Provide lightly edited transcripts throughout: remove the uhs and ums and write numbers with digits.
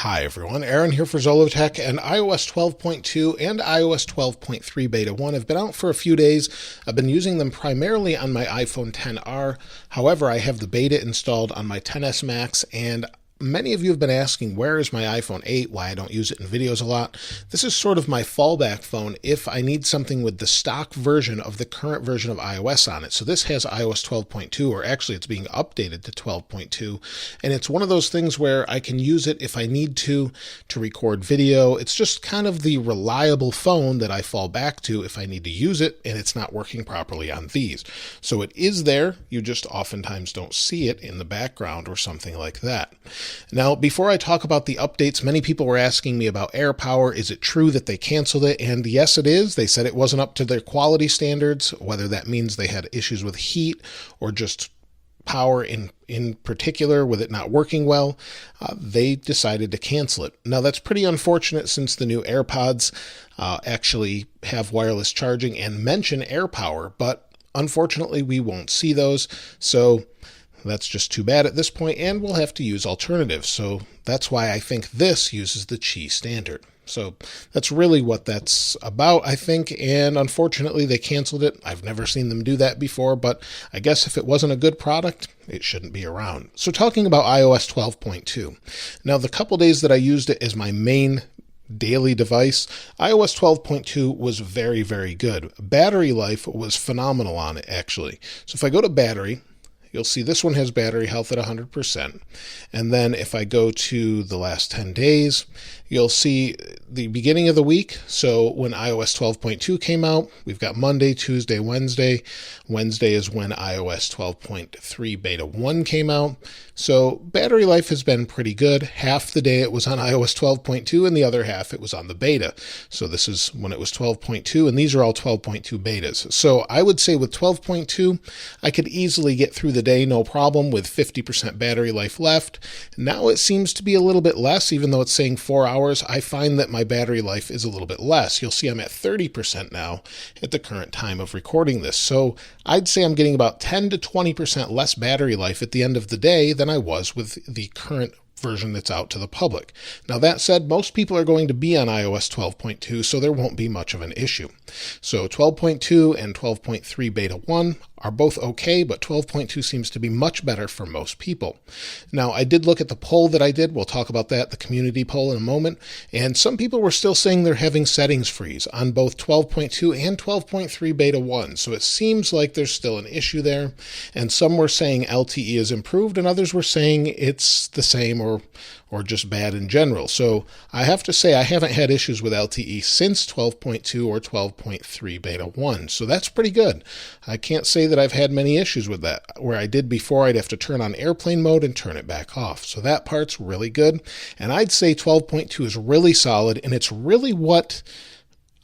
Hi everyone, Aaron here for Zollotech, and iOS 12.2 and iOS 12.3 Beta 1 have been out for a few days. I've been using them primarily on my iPhone XR. However, I have the beta installed on my XS Max, and many of you have been asking, where is my iPhone 8, why I don't use it in videos a lot. This is sort of my fallback phone if I need something with the stock version of the current version of iOS on it. So this has iOS 12.2, or actually it's being updated to 12.2, and it's one of those things where I can use it if I need to record video. It's just kind of the reliable phone that I fall back to if I need to use it and it's not working properly on these. So it is there, you just oftentimes don't see it in the background or something like that. Now, before I talk about the updates, many people were asking me about AirPower. Is it true that they canceled it? And yes, it is. They said it wasn't up to their quality standards, whether that means they had issues with heat or just power in particular with it not working well. They decided to cancel it. Now, that's pretty unfortunate since the new AirPods actually have wireless charging and mention AirPower, but unfortunately we won't see those. So that's just too bad at this point, and we'll have to use alternatives. So that's why I think this uses the Qi standard. So that's really what that's about, I think, and unfortunately they canceled it. I've never seen them do that before, but I guess if it wasn't a good product, it shouldn't be around. So talking about iOS 12.2. Now, the couple days that I used it as my main daily device, iOS 12.2 was very, very good. Battery life was phenomenal on it, actually. So if I go to battery, you'll see this one has battery health at 100%. And then if I go to the last 10 days, you'll see the beginning of the week. So when iOS 12.2 came out, we've got Monday, Tuesday, Wednesday. Wednesday is when iOS 12.3 Beta 1 came out. So battery life has been pretty good. Half the day it was on iOS 12.2 and the other half it was on the beta. So this is when it was 12.2, and these are all 12.2 betas. So I would say with 12.2, I could easily get through the day no problem with 50% battery life left. Now it seems to be a little bit less, even though it's saying 4 hours. I find that my battery life is a little bit less. You'll see I'm at 30% now at the current time of recording this. So I'd say I'm getting about 10 to 20% less battery life at the end of the day than I was with the current version that's out to the public. Now, that said, most people are going to be on iOS 12.2, so there won't be much of an issue. So 12.2 and 12.3 Beta 1 are both okay, but 12.2 seems to be much better for most people. Now, I did look at the poll that I did. We'll talk about that, the community poll, in a moment. And some people were still saying they're having settings freeze on both 12.2 and 12.3 Beta 1. So it seems like there's still an issue there. And some were saying LTE is improved, and others were saying it's the same or just bad in general. So I have to say I haven't had issues with LTE since 12.2 or 12.3 Beta 1. So that's pretty good. I can't say that I've had many issues with that. Where I did before, I'd have to turn on airplane mode and turn it back off. So that part's really good. And I'd say 12.2 is really solid, and it's really what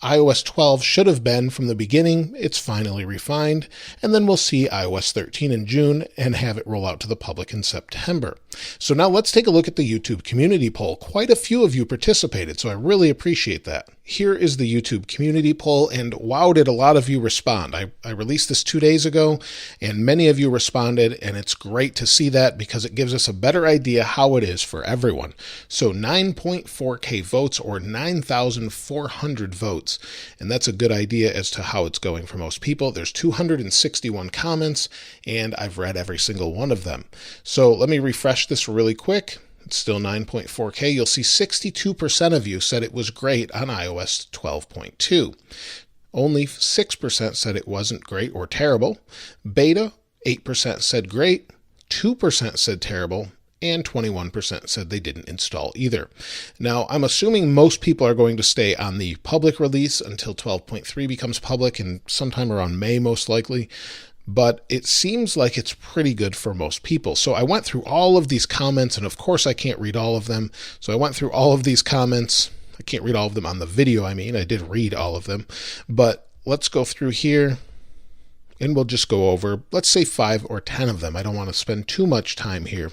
iOS 12 should have been from the beginning. It's finally refined, and then we'll see iOS 13 in June and have it roll out to the public in September. So now let's take a look at the YouTube community poll. Quite a few of you participated, so I really appreciate that. Here is the YouTube community poll, and wow, did a lot of you respond. I released this 2 days ago, and many of you responded, and it's great to see that because it gives us a better idea how it is for everyone. So 9.4K votes, or 9,400 votes, and that's a good idea as to how it's going for most people. There's 261 comments, and I've read every single one of them. So let me refresh this really quick. It's still 9.4K. You'll see 62% of you said it was great on iOS 12.2. Only 6% said it wasn't great or terrible. Beta, 8% said great, 2% said terrible, and 21% said they didn't install either. Now, I'm assuming most people are going to stay on the public release until 12.3 becomes public, and sometime around May most likely. But it seems like it's pretty good for most people. So I went through all of these comments, and of course I can't read all of them. So I went through all of these comments. I can't read all of them on the video, I did read all of them. But let's go through here, and we'll just go over, let's say 5 or 10 of them. I don't want to spend too much time here.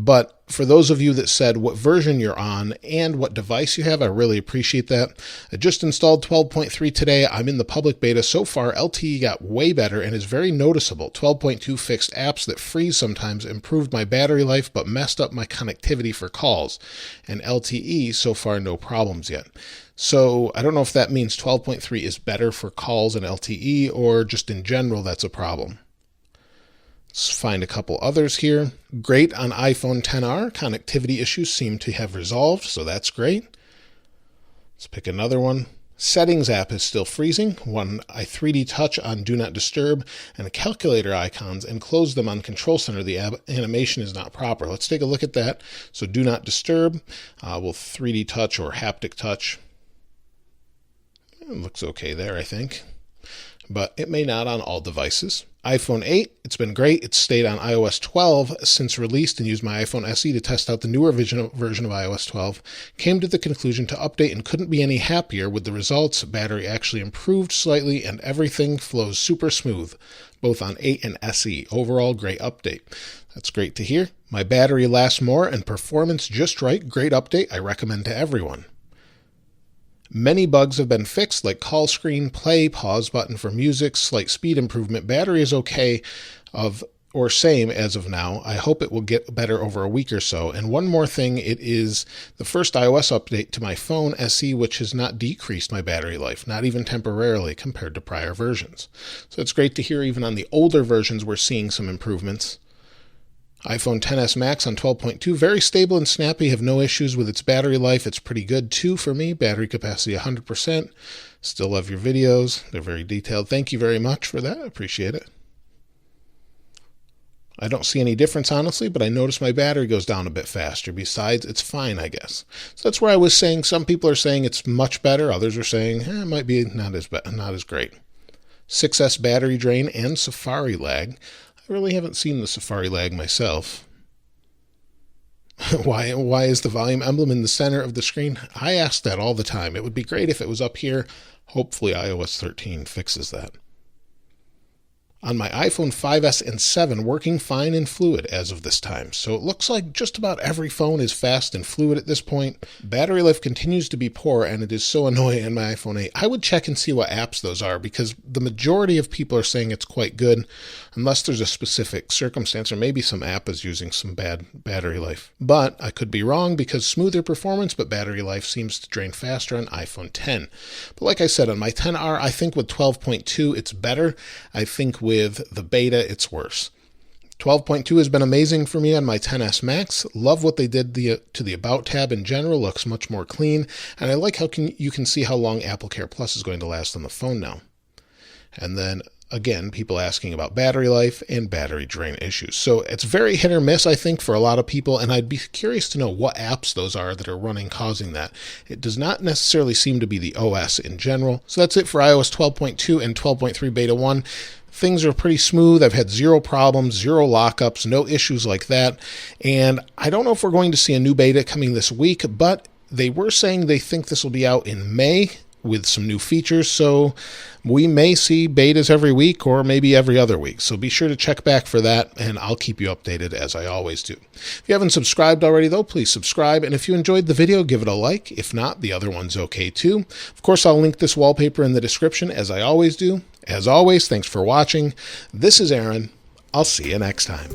But for those of you that said what version you're on and what device you have, I really appreciate that. I just installed 12.3 today. I'm in the public beta. So far, LTE got way better and is very noticeable. 12.2 fixed apps that freeze sometimes, improved my battery life, but messed up my connectivity for calls. And LTE, so far, no problems yet. So I don't know if that means 12.3 is better for calls and LTE, or just in general, that's a problem. Let's find a couple others here. Great on iPhone XR. Connectivity issues seem to have resolved, so that's great. Let's pick another one. Settings app is still freezing. When I 3D touch on Do Not Disturb and the calculator icons and close them on Control Center, the animation is not proper. Let's take a look at that. So Do Not Disturb. We'll 3D touch or haptic touch. It looks okay there, I think. But it may not on all devices. iPhone 8, it's been great. It's stayed on iOS 12 since released, and used my iPhone SE to test out the newer version of iOS 12. Came to the conclusion to update and couldn't be any happier with the results. Battery actually improved slightly and everything flows super smooth, both on 8 and SE. Overall, great update. That's great to hear. My battery lasts more and performance just right. Great update. I recommend to everyone. Many bugs have been fixed, like call screen, play, pause button for music, slight speed improvement. Battery is okay or same as of now. I hope it will get better over a week or so. And one more thing, it is the first iOS update to my phone SE, which has not decreased my battery life, not even temporarily compared to prior versions. So it's great to hear even on the older versions we're seeing some improvements. iPhone XS Max on 12.2, very stable and snappy, have no issues with its battery life. It's pretty good too for me. Battery capacity 100%. Still love your videos. They're very detailed. Thank you very much for that. I appreciate it. I don't see any difference, honestly, but I notice my battery goes down a bit faster. Besides, it's fine, I guess. So that's where I was saying some people are saying it's much better. Others are saying it might be not as great. 6S battery drain and Safari lag. I really haven't seen the Safari lag myself. Why is the volume emblem in the center of the screen? I ask that all the time. It would be great if it was up here. Hopefully iOS 13 fixes that. On my iPhone 5S and 7, working fine and fluid as of this time. So it looks like just about every phone is fast and fluid at this point. Battery life continues to be poor, and it is so annoying in my iPhone 8. I would check and see what apps those are, because the majority of people are saying it's quite good, unless there's a specific circumstance, or maybe some app is using some bad battery life. But I could be wrong, because smoother performance, but battery life seems to drain faster on iPhone 10. But like I said, on my XR, I think with 12.2 it's better. I think with the beta, it's worse. 12.2 has been amazing for me on my XS Max. Love what they did to the About tab in general. Looks much more clean. And I like how you can see how long AppleCare Plus is going to last on the phone now. And then, again, people asking about battery life and battery drain issues. So it's very hit or miss, I think, for a lot of people, and I'd be curious to know what apps those are that are running causing that. It does not necessarily seem to be the OS in general. So that's it for iOS 12.2 and 12.3 Beta 1. Things are pretty smooth. I've had zero problems, zero lockups, no issues like that. And I don't know if we're going to see a new beta coming this week, but they were saying they think this will be out in May with some new features, so we may see betas every week or maybe every other week. So be sure to check back for that, and I'll keep you updated as I always do. If you haven't subscribed already, though, please subscribe, and if you enjoyed the video, give it a like. If not, the other one's okay too. Of course, I'll link this wallpaper in the description, as I always do. As always, thanks for watching. This is Aaron. I'll see you next time.